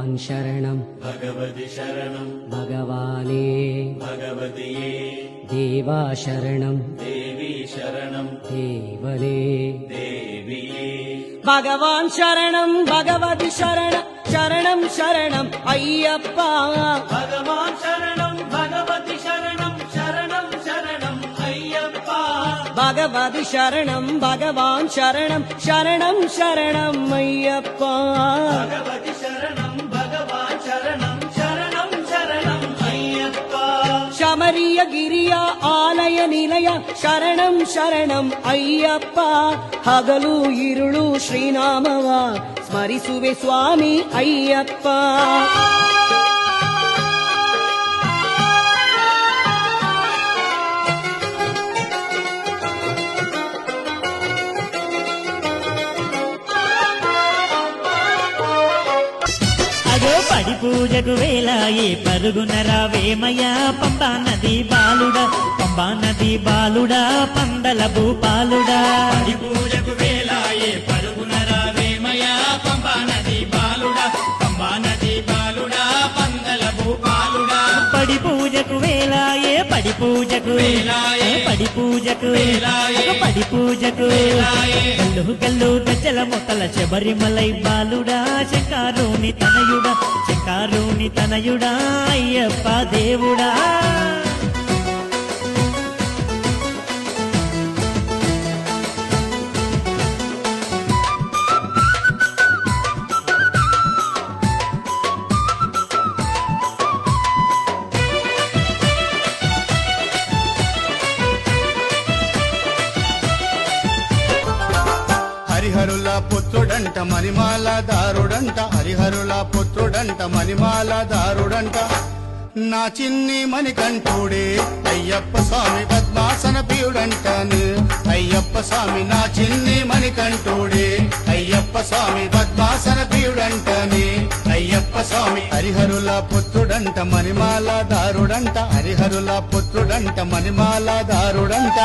भगवान् शरणं भगवति शरणं भगवाने भगवतिये देवा शरणं देवी शरणं देवने देविये भगवान् शरणं भगवति शरणं शरणं शरणं अय्यप्पा भगवान् शरणं भगवति शरणं शरणं शरणं अय्यप्पा भगवति शरणं भगवान् शरणं शरणं शरणं अय्यप्पा भगवति शरणं भगवान् शरणं शरणं शरणं अय्यप्पा शबरिय गिरिय आलय निलय शरणं शरणं अय्यप्प हगलु इरुळु श्रीनामव स्मरिसुवे स्वामी अय्यप्प పడి పూజకు వేలాయే పరుగున రావేమయ్యా పంబా నది బాలుడా పంబా నది బాలుడా పందల భూపాలుడా పడి పూజకు వేలాయే పరుగున రావేమయ్యా పంబా నది బాలుడా పంబా నది బాలుడా పందల భూపాలుడా పడి పూజకు వేలాయే పడి పూజకు వేలాయే పడి పూజకు వేలాయే పడి పూజకు వేలాయే గల్లు గల్లు గజ్జల మొక్కల శబరిమలై బాలుడా శంకారుని తనయుడా శంకారుని తనయుడా అయ్యప్ప దేవుడా హరిహరుల పుత్రుడంట మణిమాల దారుడంట హరిహరుల పుత్రుడంట మణిమాల దారుడంట నా చిన్ని మణికంఠుడే అయ్యప్ప స్వామి పద్మాసన ప్రియుడంటాను అయ్యప్ప స్వామి నా చిన్ని మణికంఠుడే అయ్యప్ప స్వామి పద్మాసన ప్రియుడంటాను అయ్యప్ప స్వామి హరిహరుల పుత్రుడంట మణిమాల దారుడంట హరిహరుల పుత్రుడంట మణిమాల దారుడంట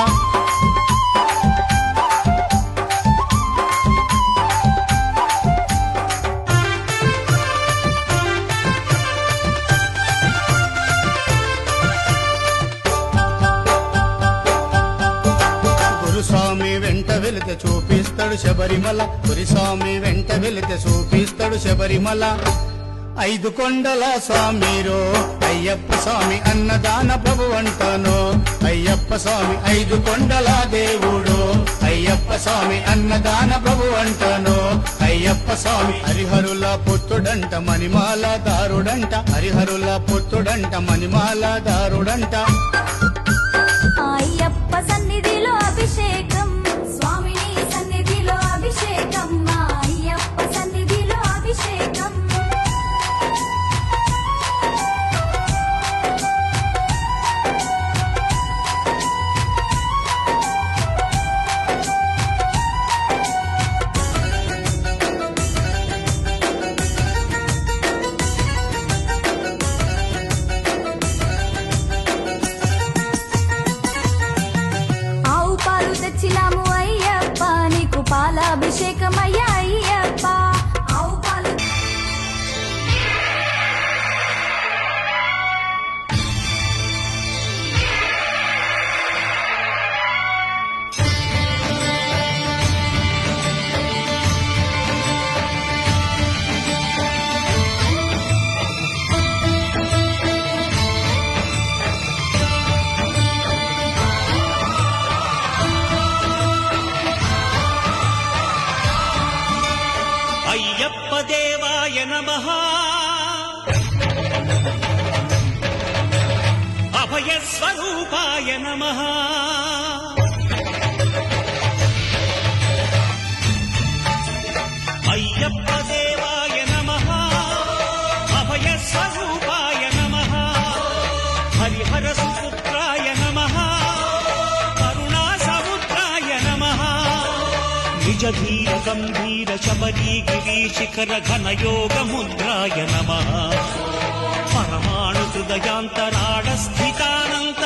గురుస్వామి వెంట వెళితే చూపిస్తాడు శబరిమల గురుస్వామి వెంట వెళితే చూపిస్తాడు శబరిమల 5 కొండల స్వామిరో అయ్యప్ప స్వామి అన్నదాన ప్రభు అంటాను అయ్యప్ప స్వామి 5 కొండల దేవుడు అయ్యప్ప స్వామి అన్నదాన ప్రభు అంటాను అయ్యప్ప స్వామి హరిహరుల పుత్రుడంట మణిమాల దారుడంట హరిహరుల పుత్రుడంట మణిమాల దారుడంట అయ్యప్ప సన్నిధిలో అభిషేకం స్వామిని సన్నిధిలో అభిషేకం మా అయ్యప్ప సన్నిధిలో అభిషేకం ఆవు పాలు తెచ్చినాము అయ్యప్ప నీకు పాలాభిషేకమయ్యా అయ్యప్ప ఆవు పాలు అయ్యప్ప దేవాయ నమః అభయ స్వరూపాయ నమః అయ్యప్ప దేవాయ నమః అభయ స్వరూపాయ నమః హరిహర సుపుత్రాయ నమః కరుణా సముద్రాయ నమః నిజ ధీర గంభీర శబరీ గిరి శిఖర ఘన యోగ ముద్రాయ నమః పరమాణు హృదయాంతరాడ స్థితానంత